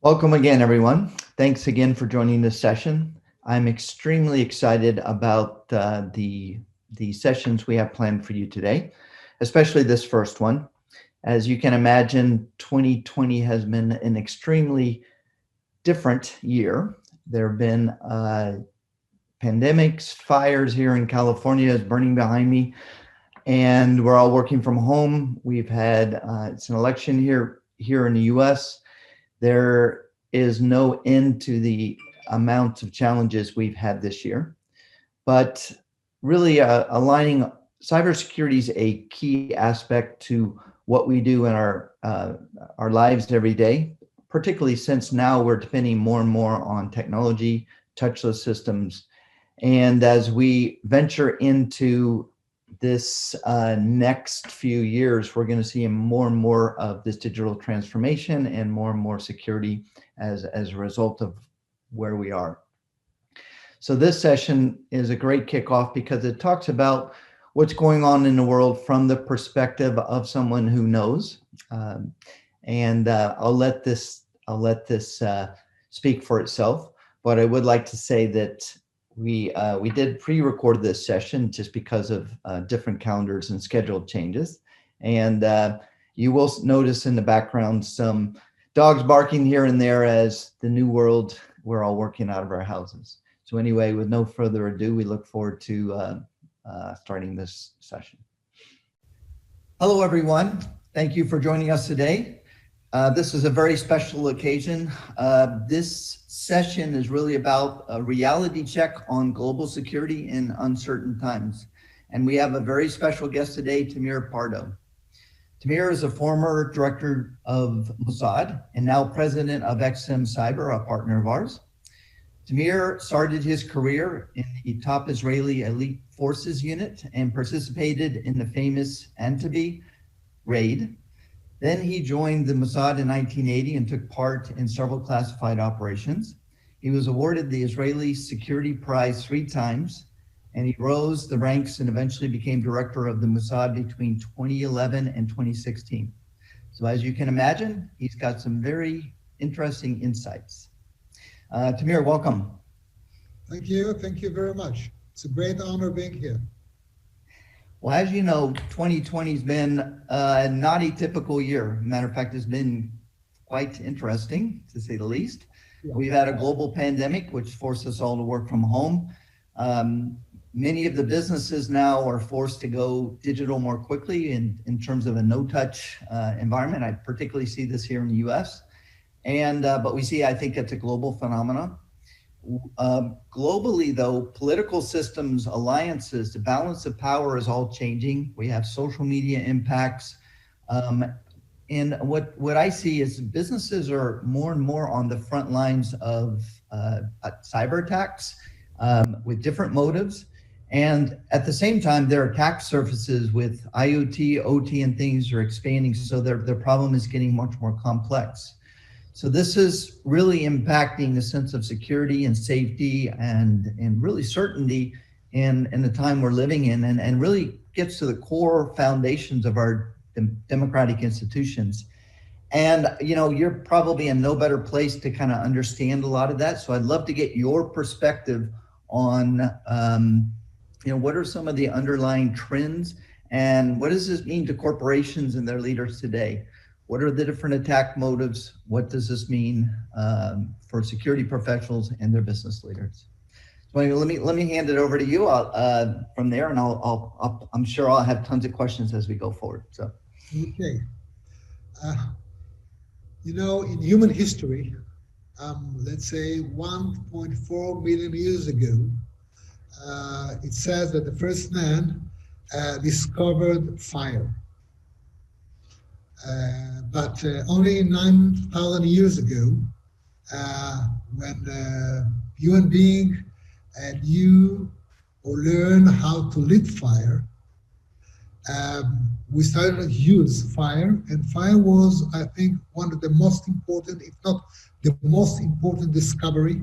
Welcome again, everyone. Thanks again for joining this session. I'm extremely excited about the sessions we have planned for you today, especially this first one. As you can imagine, 2020 has been an extremely different year. There have been pandemics, fires here in California is burning behind me, and we're all working from home. We've had, it's an election here in the US. There is no end to the amount of challenges we've had this year, but really aligning cybersecurity is a key aspect to what we do in our lives every day, particularly since now we're depending more and more on technology, touchless systems. And as we venture into this next few years, we're going to see more and more of this digital transformation and more security as a result of where we are. So this session is a great kickoff because it talks about what's going on in the world from the perspective of someone who knows. I'll let this speak for itself, but I would like to say that we did pre-record this session just because of different calendars and schedule changes. And you will notice in the background some dogs barking here and there as the new world, we're all working out of our houses. So anyway, with no further ado, we look forward to starting this session. Hello, everyone. Thank you for joining us today. This is a very special occasion. This session is really about a reality check on global security in uncertain times. And we have a very special guest today, Tamir Pardo. Tamir is a former director of Mossad and now president of XM Cyber, a partner of ours. Tamir started his career in the top Israeli elite forces unit and participated in the famous Antabi raid. Then he joined the Mossad in 1980 and took part in several classified operations. He was awarded the Israeli Security Prize 3 times, and he rose the ranks and eventually became director of the Mossad between 2011 and 2016. So as you can imagine, he's got some very interesting insights. Tamir, welcome. Thank you very much. It's a great honor being here. Well, as you know, 2020 has been not a typical year. Matter of fact, it's been quite interesting, to say the least. Yeah. We've had a global pandemic, which forced us all to work from home. Many of the businesses now are forced to go digital more quickly in terms of a no-touch environment. I particularly see this here in the US. But we see, I think it's a global phenomenon. Globally, though, political systems, alliances, the balance of power is all changing. We have social media impacts. And what I see is businesses are more and more on the front lines of cyber attacks with different motives. And at the same time, their attack surfaces with IoT, OT, and things are expanding. So their problem is getting much more complex. So this is really impacting the sense of security and safety and really certainty in the time we're living in, and really gets to the core foundations of our democratic institutions. And you're probably in no better place to kind of understand a lot of that. So I'd love to get your perspective on what are some of the underlying trends, and what does this mean to corporations and their leaders today? What are the different attack motives? What does this mean for security professionals and their business leaders? So let me hand it over to you from there, and I'm sure I'll have tons of questions as we go forward. So, okay, in human history, let's say 1.4 million years ago, it says that the first man discovered fire. But only 9,000 years ago, when human beings knew or learned how to lit fire, we started to use fire, and fire was, I think, one of the most important, if not the most important discovery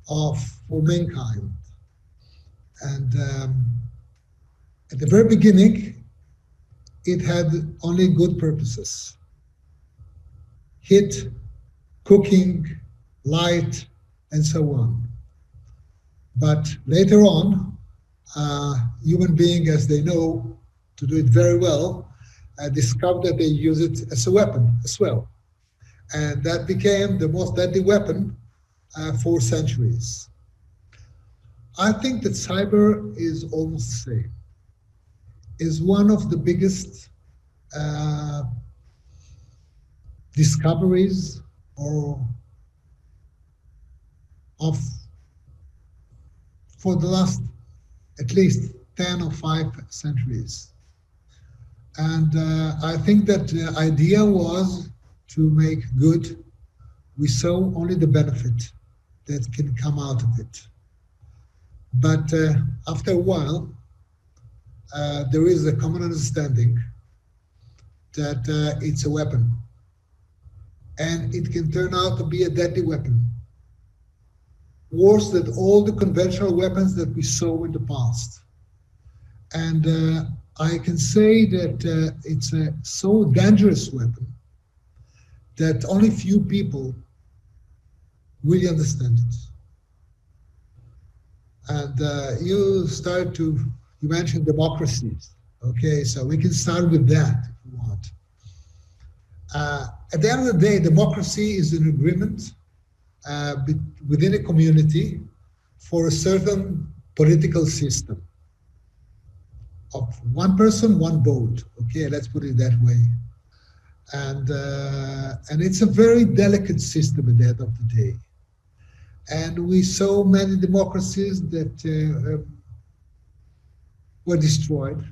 for mankind. And at the very beginning, it had only good purposes. Heat, cooking, light, and so on. But later on, human beings, as they know to do it very well, discovered that they use it as a weapon as well. And that became the most deadly weapon for centuries. I think that cyber is almost the same. Is one of the biggest discoveries or of for the last at least 10 or 5 centuries. And I think that the idea was to make good. We saw only the benefit that can come out of it. But after a while, there is a common understanding that it's a weapon. And it can turn out to be a deadly weapon. Worse than all the conventional weapons that we saw in the past. And I can say that it's a so dangerous weapon that only few people really understand it. And you mentioned democracies. Okay, so we can start with that if you want. At the end of the day, democracy is an agreement within a community for a certain political system of one person, one vote. Okay, let's put it that way. And it's a very delicate system at the end of the day. And we saw many democracies that were destroyed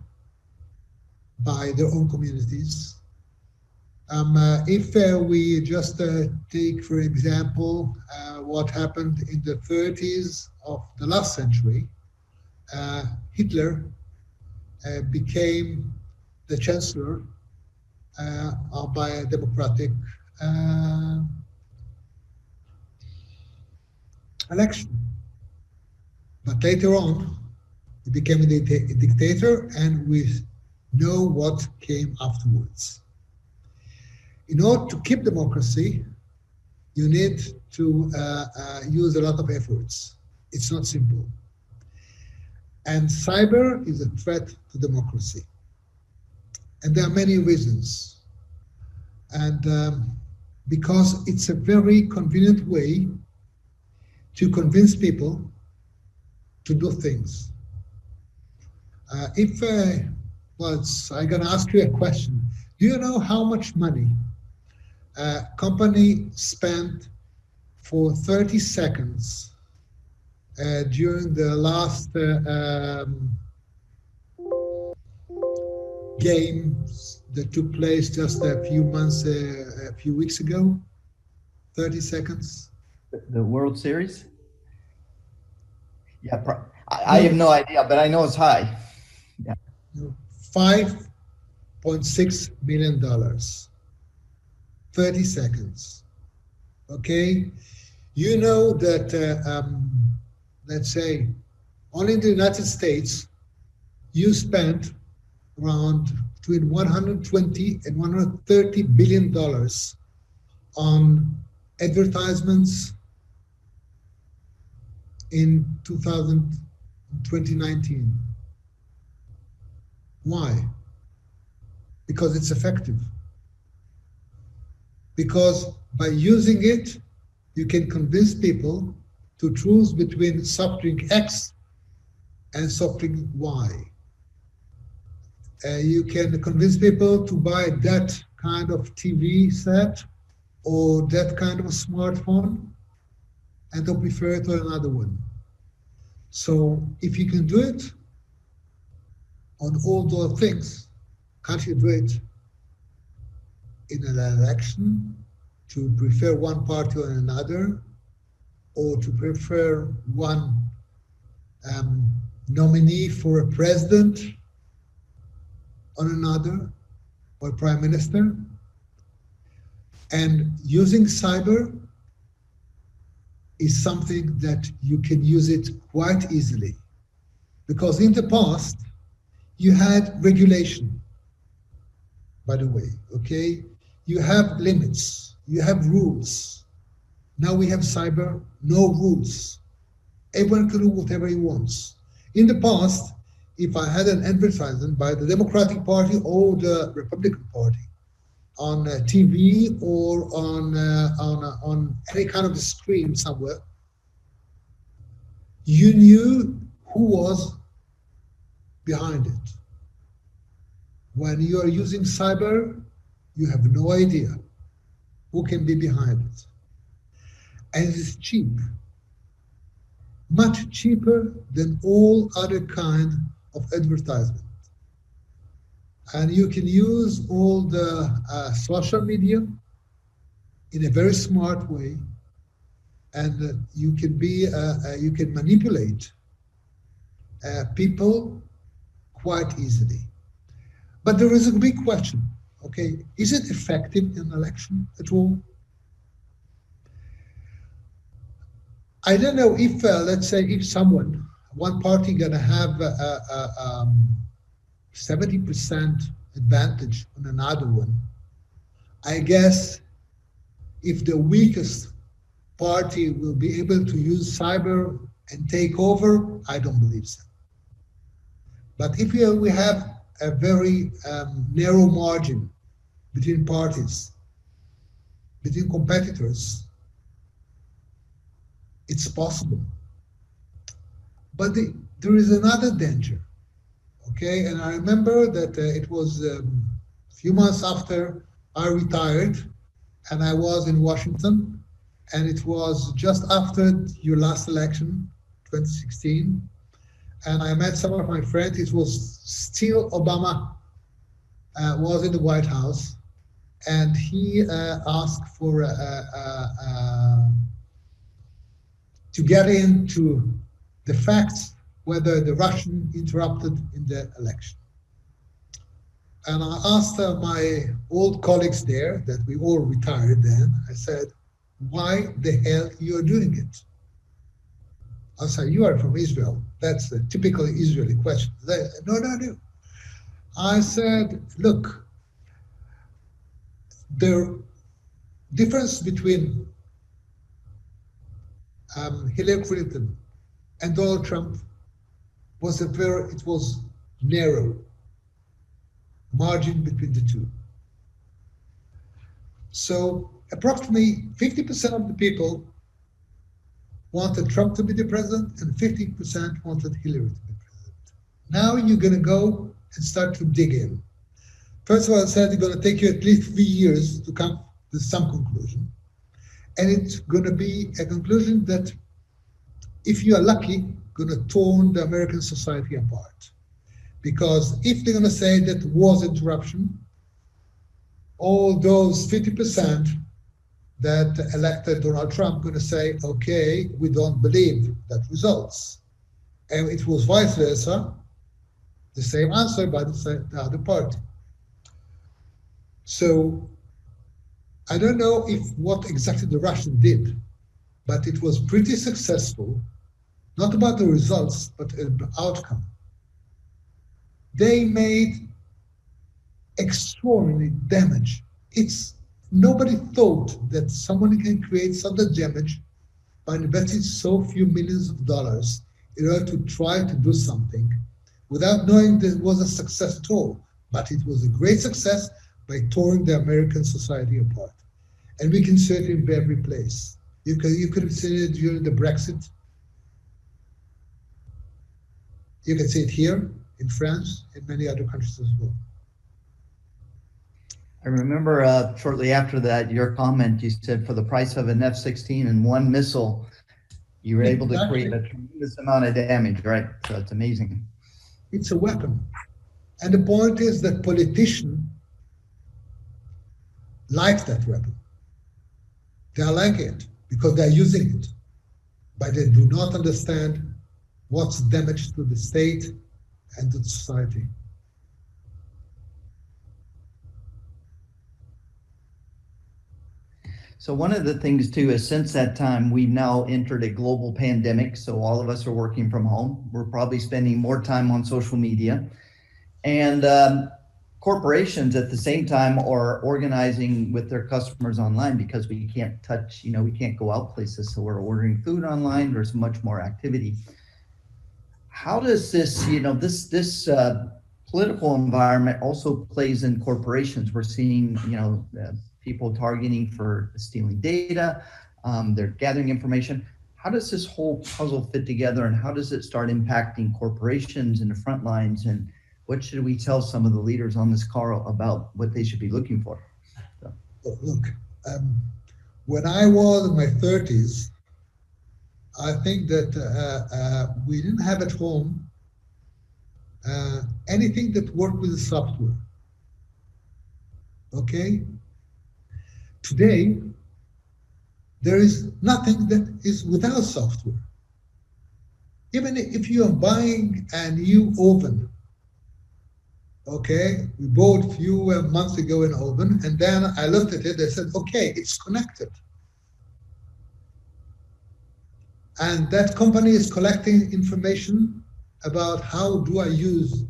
by their own communities. If we just take, for example, what happened in the 30s of the last century, Hitler became the chancellor by a democratic election. But later on, he became a dictator, and we know what came afterwards. In order to keep democracy, you need to use a lot of efforts. It's not simple. And cyber is a threat to democracy. And there are many reasons. And because it's a very convenient way to convince people to do things. I'm gonna ask you a question. Do you know how much money a company spent for 30 seconds during the last games that took place just a few weeks ago? 30 seconds? The World Series? Yeah, I have no idea, but I know it's high. Yeah. $5.6 million. 30 seconds. Okay? You know that, let's say, only in the United States, you spent around between 120 and 130 billion dollars on advertisements in 2019. Why? Because it's effective. Because by using it, you can convince people to choose between soft drink X and soft drink Y. You can convince people to buy that kind of TV set or that kind of a smartphone and to prefer it to another one. So if you can do it on all those things, can't you do it in an election to prefer one party or another, or to prefer one nominee for a president on another, or prime minister? And using cyber is something that you can use it quite easily. Because in the past, you had regulation, by the way, okay? You have limits, you have rules, Now we have cyber, no rules. Everyone can do whatever he wants. In the past, if I had an advertisement by the Democratic Party or the Republican Party on TV or on any kind of a screen somewhere, you knew who was behind it. When you are using cyber, you have no idea who can be behind it. And it is cheap, much cheaper than all other kind of advertisement. And you can use all the social media in a very smart way, and you can manipulate people quite easily. But there is a big question, okay? Is it effective in an election at all? I don't know if, let's say, if one party gonna have 70% advantage on another one. I guess if the weakest party will be able to use cyber and take over, I don't believe so. But if we have a very narrow margin between parties, between competitors, it's possible. But there is another danger, okay? And I remember that it was a few months after I retired, and I was in Washington, and it was just after your last election, 2016, and I met some of my friends. It was still Obama was in the White House, and he asked for to get into the facts whether the Russian interrupted in the election. And I asked my old colleagues there, that we all retired then, I said, why the hell you're doing it? I said, you are from Israel. That's a typical Israeli question. They said, no. I said, look, the difference between Hillary Clinton and Donald Trump was it was narrow margin between the two. So approximately 50% of the people wanted Trump to be the president and 50% wanted Hillary to be president. Now you're going to go and start to dig in. First of all, I said it's going to take you at least 3 years to come to some conclusion. And it's going to be a conclusion that, if you are lucky, going to torn the American society apart. Because if they're going to say that was interruption, all those 50% that elected Donald Trump going to say, okay, we don't believe that results. And it was vice versa, the same answer by the other party. So I don't know if what exactly the Russians did, but it was pretty successful, not about the results, but the outcome. They made extraordinary damage. Nobody thought that someone can create such a damage by investing so few millions of dollars in order to try to do something without knowing that it was a success at all. But it was a great success by tearing the American society apart. And we can see it in every place. You could have seen it during the Brexit. You can see it here in France and many other countries as well. I remember shortly after that, your comment, you said for the price of an F-16 and one missile, you were able to create a tremendous amount of damage, right? So it's amazing. It's a weapon. And the point is that politicians like that weapon. They are like it because they're using it, but they do not understand what's damage to the state and to society. So one of the things too is since that time, we've now entered a global pandemic. So all of us are working from home. We're probably spending more time on social media. And corporations at the same time are organizing with their customers online because we can't touch, we can't go out places. So we're ordering food online. There's much more activity. How does this, this political environment also plays in corporations? We're seeing, people targeting for stealing data. They're gathering information. How does this whole puzzle fit together, and how does it start impacting corporations in the front lines? And what should we tell some of the leaders on this call about what they should be looking for? So. Look, when I was in my 30s, I think that we didn't have at home anything that worked with the software. Okay? Today, there is nothing that is without software. Even if you are buying a new oven, okay, we bought a few months ago an oven, and then I looked at it, I said, okay, it's connected. And that company is collecting information about how do I use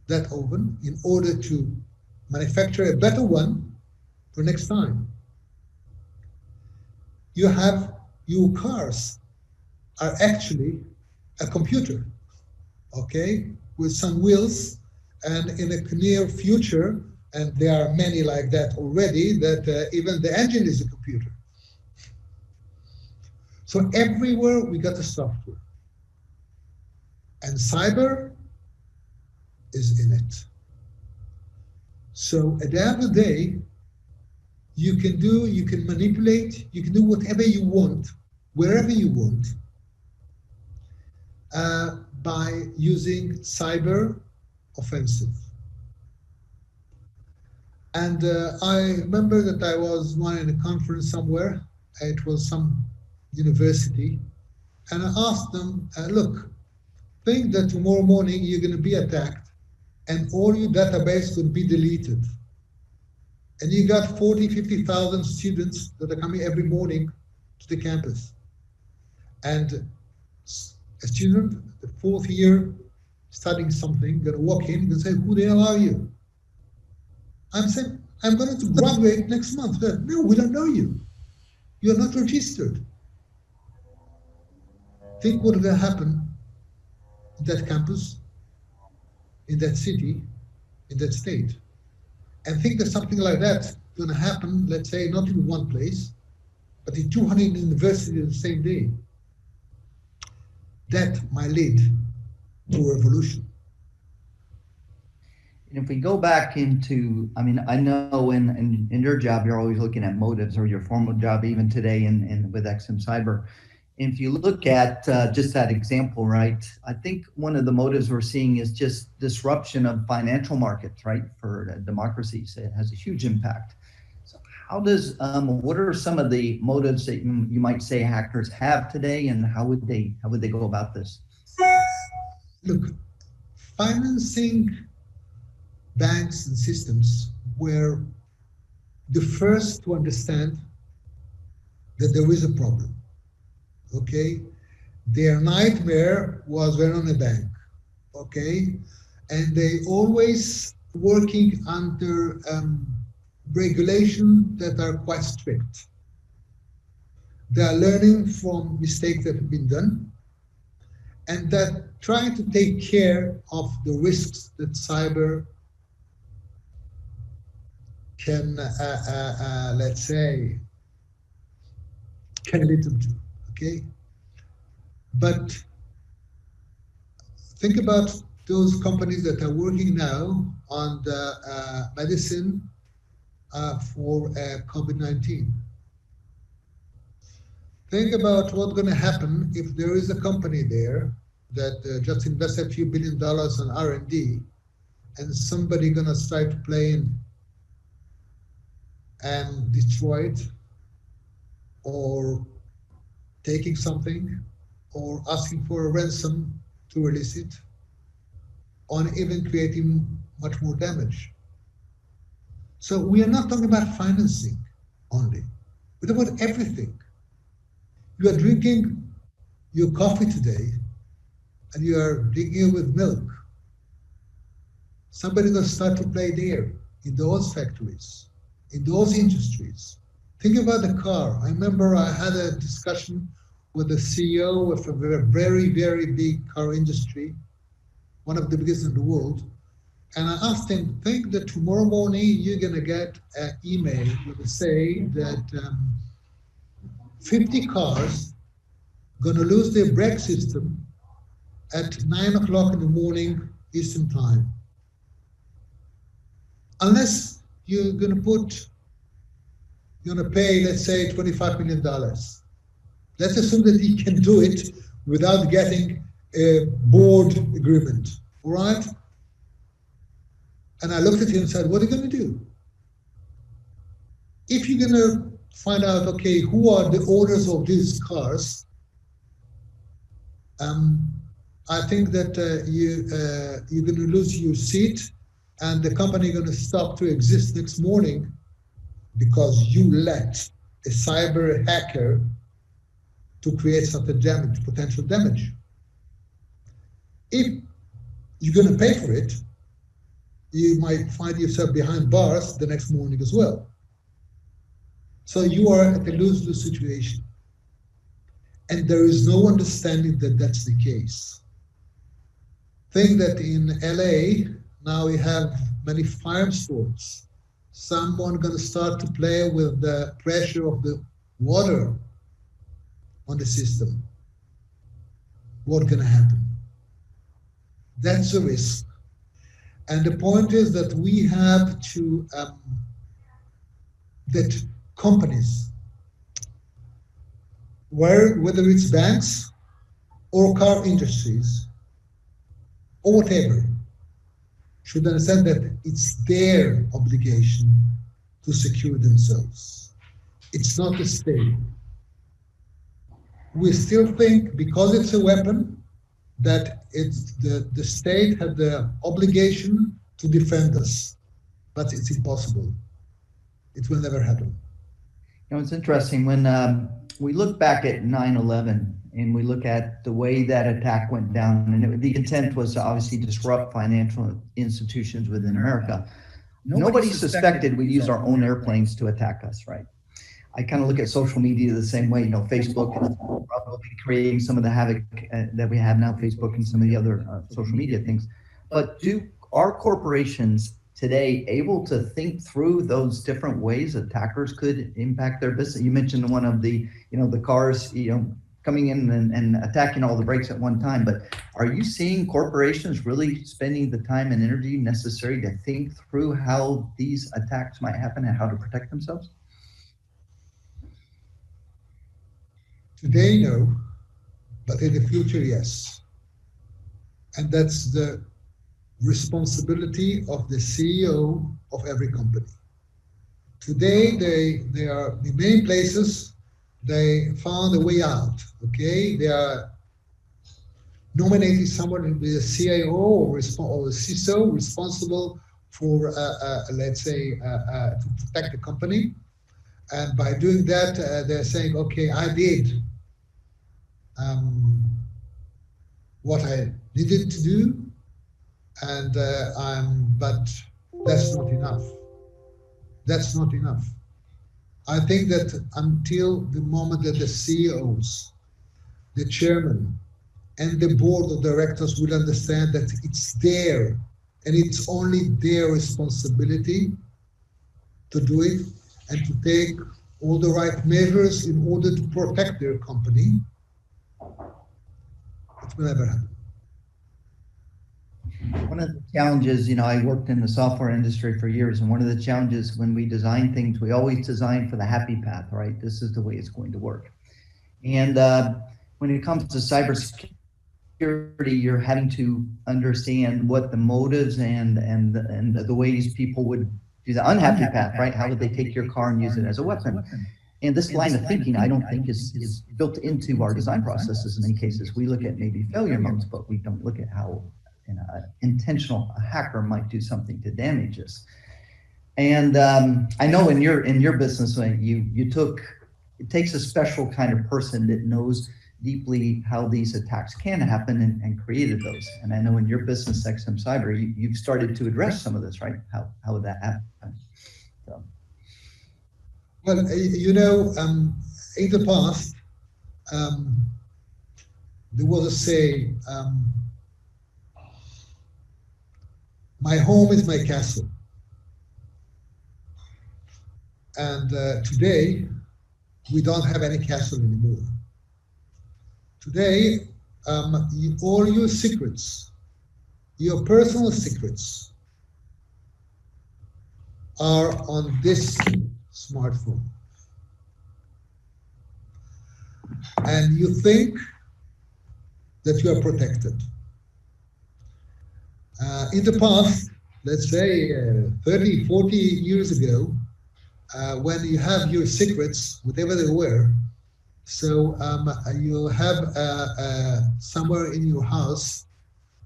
that oven in order to manufacture a better one for next time. You have your cars are actually a computer, okay, with some wheels, and in a near future, and there are many like that already, that even the engine is a computer. So everywhere we got the software, and cyber is in it. So at the end of the day, you can manipulate, you can do whatever you want, wherever you want, by using cyber offensive. And I remember that I was in a conference somewhere, it was some university, and I asked them, look, think that tomorrow morning you're going to be attacked and all your database will be deleted. And you got 40, 50,000 students that are coming every morning to the campus. And a student, the fourth year, studying something, gonna walk in and say, who the hell are you? I'm saying, I'm going to graduate next month. No, we don't know you. You're not registered. Think what will happen in that campus, in that city, in that state. And think that something like that going to happen, let's say, not in one place, but in 200 universities the same day. That might lead to a revolution. And if we go back into, I know in your job, you're always looking at motives, or your formal job even today in with XM Cyber. And if you look at just that example, right, I think one of the motives we're seeing is just disruption of financial markets, right, for democracies. It has a huge impact. So how does, what are some of the motives that you might say hackers have today, and how would they go about this? Look, financing banks and systems were the first to understand that there is a problem. Okay, their nightmare was when on a bank. Okay, and they always working under regulation that are quite strict. They are learning from mistakes that have been done, and that trying to take care of the risks that cyber can, let's say, can lead them to. Okay, but think about those companies that are working now on the medicine for COVID-19. Think about what's going to happen if there is a company there that just invested a few $1 billion on R&D, and somebody going to start to play in and destroy it, or taking something, or asking for a ransom to release it, or even creating much more damage. So we are not talking about financing only. We're talking about everything. You are drinking your coffee today, and you are drinking it with milk. Somebody's going to start to play there in those factories, in those industries. Think about the car. I remember I had a discussion with the CEO of a very, very big car industry, one of the biggest in the world. And I asked him, think that tomorrow morning you're going to get an email that will say that 50 cars going to lose their brake system at 9 o'clock in the morning Eastern time. Unless you're going to pay, let's say, $25 million. Let's assume that he can do it without getting a board agreement, all right? And I looked at him and said, what are you going to do? If you're going to find out, okay, who are the owners of these cars, I think that you're going to lose your seat and the company is going to stop to exist next morning because you let a cyber hacker to create such a damage, potential damage. If you're going to pay for it, you might find yourself behind bars the next morning as well. So you are at a lose-lose situation. And there is no understanding that that's the case. Think that in LA, now we have many firestorms. Someone going to start to play with the pressure of the water on the system. What's going to happen? That's a risk. And the point is that we have to, that companies, whether it's banks or car industries or whatever, should understand that it's their obligation to secure themselves. It's not the state. We still think because it's a weapon that it's the state had the obligation to defend us, but it's impossible. It will never happen. You know, it's interesting when we look back at 9/11 and we look at the way that attack went down, and the intent was to obviously disrupt financial institutions within America. Nobody suspected we'd use our own airplanes to attack us, right? I kind of look at social media the same way. You know, Facebook is probably creating some of the havoc that we have now, Facebook and some of the other social media things. But are corporations today able to think through those different ways attackers could impact their business? You mentioned one of the, the cars, coming in and attacking all the brakes at one time. But are you seeing corporations really spending the time and energy necessary to think through how these attacks might happen and how to protect themselves? Today, no, but in the future, yes. And that's the responsibility of the CEO of every company. Today, they are in many places, they found a way out, okay? They are nominating someone to be a CIO or a CISO responsible for, let's say, to protect the company. And by doing that, they're saying, okay, I did what I needed to do, and but that's not enough. That's not enough. I think that until the moment that the CEOs, the chairman, and the board of directors will understand that it's their, and it's only their responsibility to do it and to take all the right measures in order to protect their company, it will never happen. One of the challenges, I worked in the software industry for years, and one of the challenges when we design things, we always design for the happy path, right? This is the way it's going to work. And when it comes to cybersecurity, you're having to understand what the motives and the ways people would do the unhappy path, right? How would they take your car and use it as a weapon? And this line of thinking, I don't think is built into our design processes in many cases. We look at maybe failure modes, but we don't look at how an intentional hacker might do something to damage us. And I know in your business, it takes a special kind of person that knows deeply how these attacks can happen and created those. And I know in your business, XM Cyber, you've started to address some of this, right? How would that happen? So. Well, you know, in the past, there was a saying, my home is my castle. And today, we don't have any castle anymore. Today, all your secrets, your personal secrets, are on this smartphone. And you think that you are protected. In the past, let's say 30, 40 years ago, when you have your secrets, whatever they were, so you have somewhere in your house,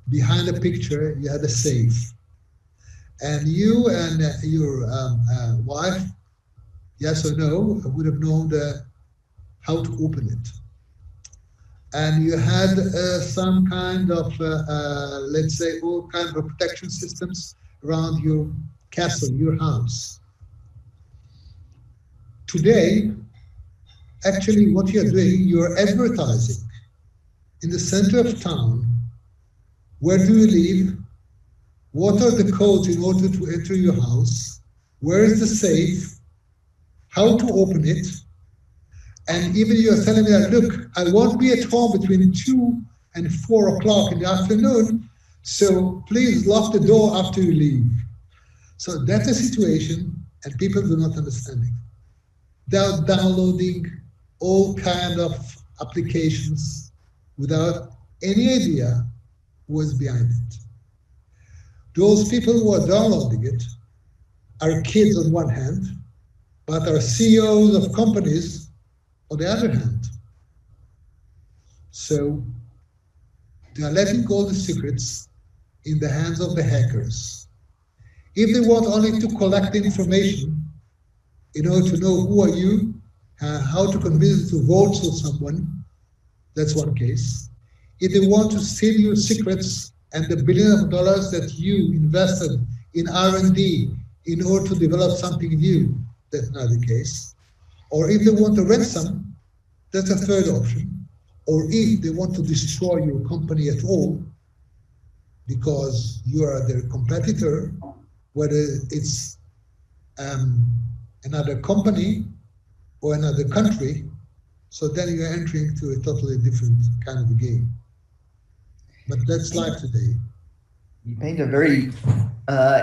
behind a picture, you had a safe. And you and your wife, yes or no, would have known how to open it. And you had some kind of, let's say, all kinds of protection systems around your castle, your house. Today, actually what you're doing, you're advertising in the center of town. Where do you live? What are the codes in order to enter your house? Where is the safe? How to open it? And even you're telling me that, look, I won't be at home between 2 and 4 o'clock in the afternoon, so please lock the door after you leave. So that's a situation, and people do not understand it. They're downloading all kind of applications without any idea what's behind it. Those people who are downloading it are kids on one hand, but are CEOs of companies on the other hand. So they are letting all the secrets in the hands of the hackers. If they want only to collect information in order to know who are you, how to convince you to vote for someone, that's one case. If they want to steal your secrets and the billions of dollars that you invested in R&D in order to develop something new, that's another case. Or if they want a ransom, that's a third option. Or if they want to destroy your company at all, because you are their competitor, whether it's another company or another country, so then you're entering to a totally different kind of a game. But that's life today. You paint a very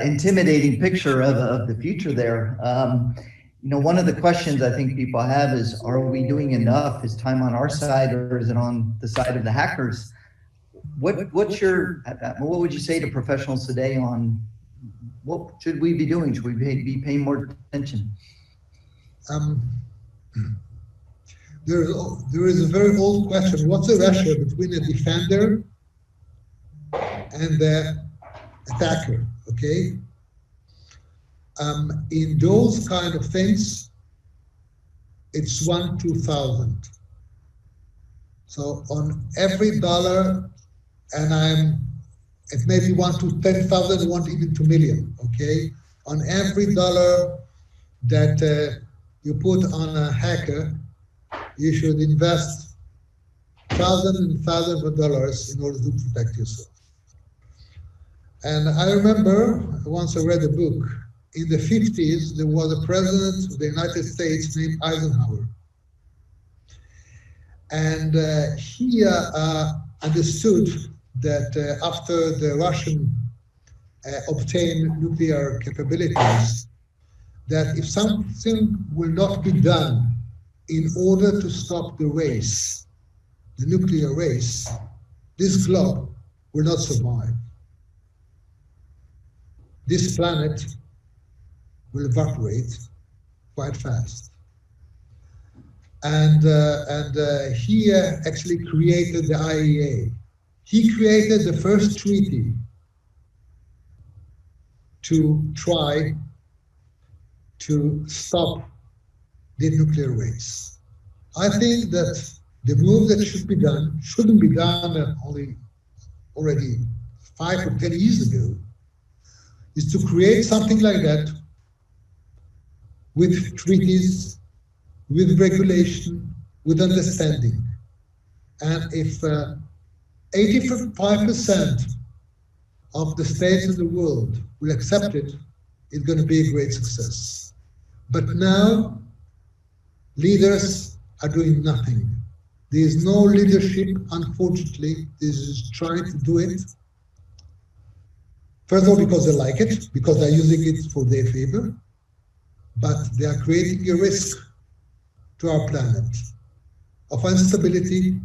intimidating picture of the future there. You know, one of the questions I think people have is, are we doing enough? Is time on our side or is it on the side of the hackers? What would you say to professionals today on what should we be doing? Should we be paying more attention? There is a very old question. What's the ratio between a defender and the attacker? Okay. In those kind of things, it's 1 to 1,000. So on every dollar, and it may be 1 to 10,000, 1 even to million. Okay. On every dollar that you put on a hacker, you should invest thousands and thousands of dollars in order to protect yourself. And I remember once I read a book. In the 50s, there was a president of the United States named Eisenhower. And he understood that after the Russian obtained nuclear capabilities, that if something will not be done in order to stop the race, the nuclear race, this globe will not survive. This planet will evaporate quite fast. And he actually created the IAEA. He created the first treaty to try to stop the nuclear race. I think that the move that shouldn't be done already 5 or 10 years ago, is to create something like that with treaties, with regulation, with understanding. And if 85% of the states in the world will accept it, it's going to be a great success. But now, leaders are doing nothing. There is no leadership, unfortunately. This is trying to do it. First of all, because they like it, because they're using it for their favor, but they are creating a risk to our planet of instability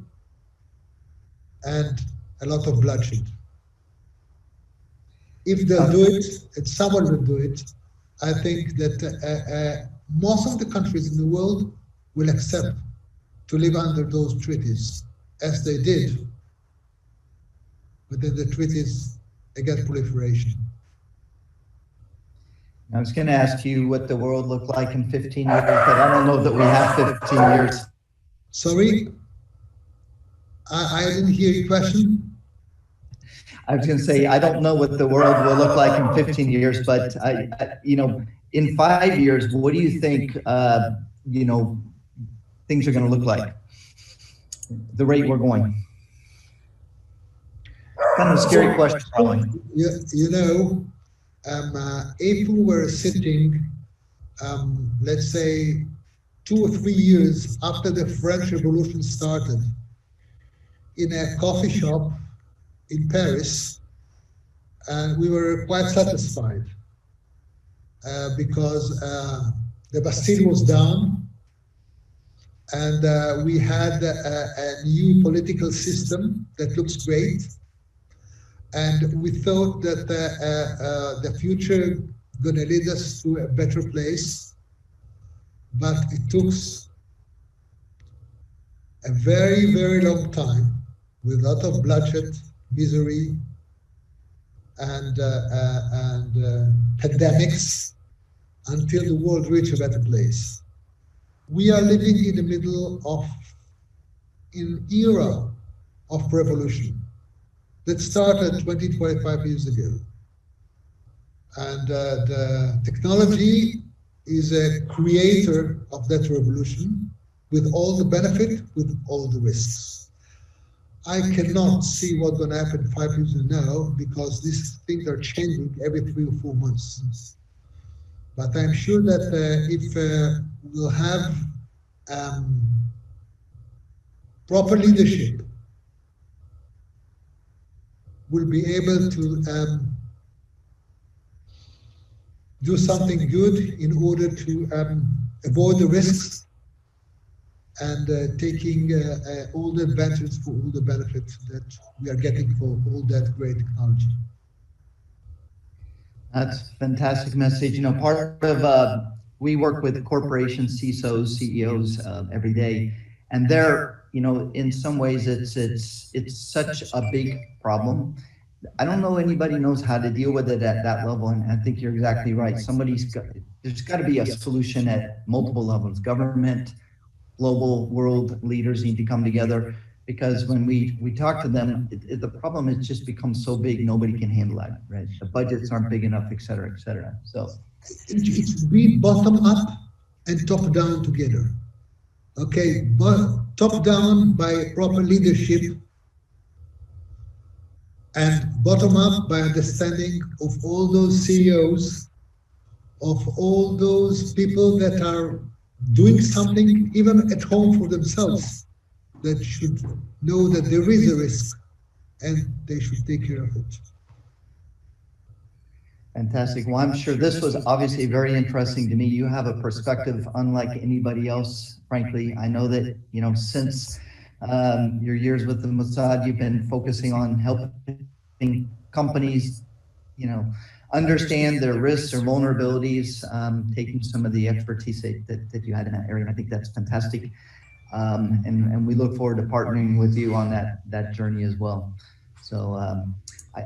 and a lot of bloodshed. If they'll do it, and someone will do it, I think that most of the countries in the world will accept to live under those treaties, as they did within the treaties against proliferation. I was going to ask you what the world looked like in 15 years, but I don't know that we have 15 years. Sorry? I didn't hear your question. I was going to say, I don't know what the world will look like in 15 years, but in 5 years, what do you think, things are going to look like? The rate we're going. Kind of a scary question, probably. If we were sitting, let's say, 2 or 3 years after the French Revolution started, in a coffee shop in Paris, and we were quite satisfied because the Bastille was down, and we had a new political system that looks great, and we thought that the future going to lead us to a better place, but it took a very, very long time with a lot of bloodshed, misery, and pandemics until the world reached a better place. We are living in the middle of an era of revolution that started 20, 25 years ago. And the technology is a creator of that revolution with all the benefit, with all the risks. I cannot see what's going to happen 5 years from now because these things are changing every 3 or 4 months. But I'm sure that if we'll have proper leadership, we'll be able to do something good in order to avoid the risks and taking all the advantages for all the benefits that we are getting for all that great technology. That's a fantastic message. Part of, we work with corporations, CISOs, CEOs every day, and they're, in some ways it's such a big problem. I don't know anybody knows how to deal with it at that level, and I think you're exactly right. There's got to be a solution at multiple levels. Government, global world leaders need to come together, because when we talk to them, the problem has just become so big, nobody can handle it, right? The budgets aren't big enough, et cetera, et cetera. So it's be bottom up and top down together. Okay, but top down by proper leadership, and bottom up by understanding of all those CEOs, of all those people that are doing something even at home for themselves, that should know that there is a risk and they should take care of it. Fantastic. Well, I'm sure this was obviously very interesting to me. You have a perspective unlike anybody else, frankly. I know that, since your years with the Mossad, you've been focusing on helping companies, understand their risks or vulnerabilities, taking some of the expertise that you had in that area. And I think that's fantastic. And we look forward to partnering with you on that journey as well. So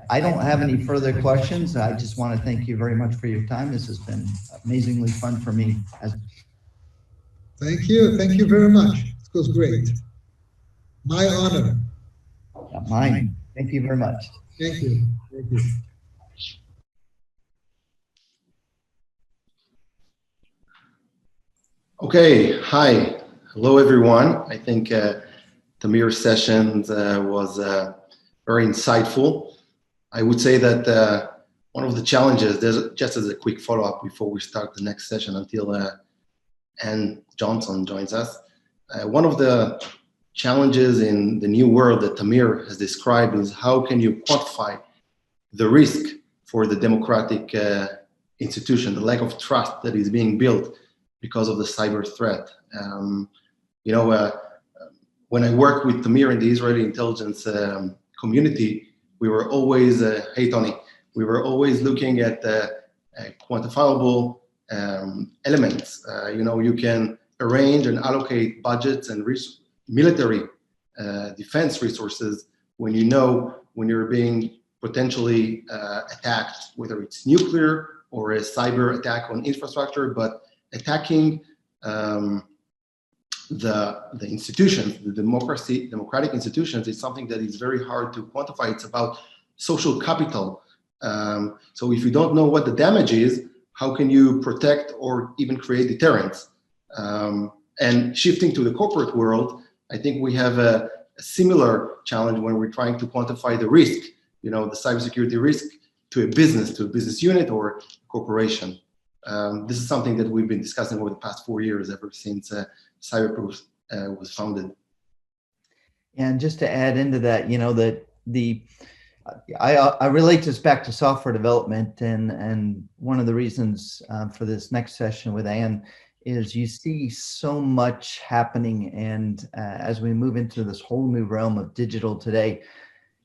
I don't have any further questions. I just want to thank you very much for your time. This has been amazingly fun for me. Thank you. Thank you very much. It was great. My honor. Mine. Thank you very much. Thank you. Thank you. Okay, hi. Hello, everyone. I think Tamir's session was very insightful. I would say that one of the challenges, just as a quick follow-up before we start the next session until Ann Johnson joins us, one of the challenges in the new world that Tamir has described is how can you quantify the risk for the democratic institution, the lack of trust that is being built because of the cyber threat. When I work with Tamir in the Israeli intelligence community, we were always, hey Tony, we were always looking at quantifiable elements. You can arrange and allocate budgets and military defense resources when you're being potentially attacked, whether it's nuclear or a cyber attack on infrastructure, but attacking the institutions, the democratic institutions, is something that is very hard to quantify. It's about social capital. So if you don't know what the damage is, how can you protect or even create deterrence? And shifting to the corporate world, I think we have a similar challenge when we're trying to quantify the risk, the cybersecurity risk to a business unit or corporation. This is something that we've been discussing over the past 4 years, ever since CyberProof was founded. And just to add into that, I relate this back to software development, and one of the reasons for this next session with Ann is you see so much happening, and as we move into this whole new realm of digital today,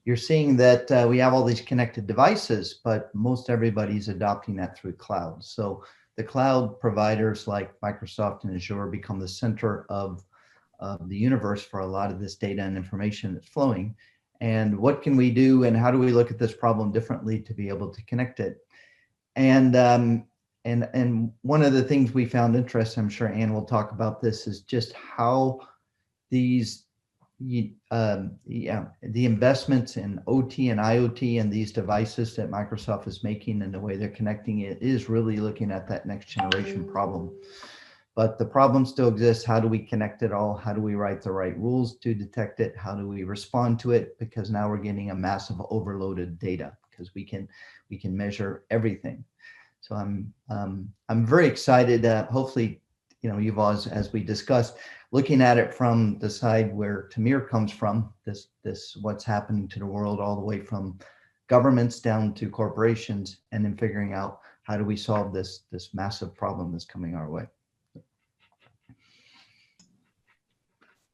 you're seeing that we have all these connected devices, but most everybody's adopting that through cloud. So the cloud providers like Microsoft and Azure become the center of the universe for a lot of this data and information that's flowing. And what can we do, and how do we look at this problem differently to be able to connect it? And one of the things we found interesting, I'm sure Ann will talk about this, is just how these the investments in OT and IoT and these devices that Microsoft is making and the way they're connecting it is really looking at that next generation problem. But the problem still exists. How do we connect it all? How do we write the right rules to detect it? How do we respond to it? Because now we're getting a massive overloaded data because we can measure everything. So I'm very excited. Hopefully, you've all, as we discussed, looking at it from the side where Tamir comes from, this what's happening to the world, all the way from governments down to corporations, and then figuring out how do we solve this massive problem that's coming our way.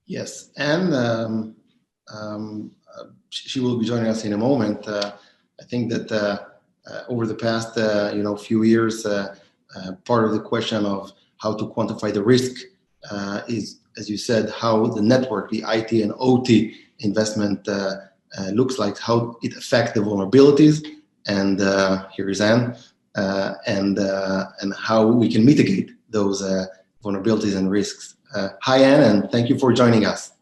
Yes, and she will be joining us in a moment. I think that over the past few years, part of the question of how to quantify the risk is, as you said, how the network, the IT and OT investment looks like, how it affects the vulnerabilities, and here is Ann, and how we can mitigate those vulnerabilities and risks. Hi, Ann, and thank you for joining us.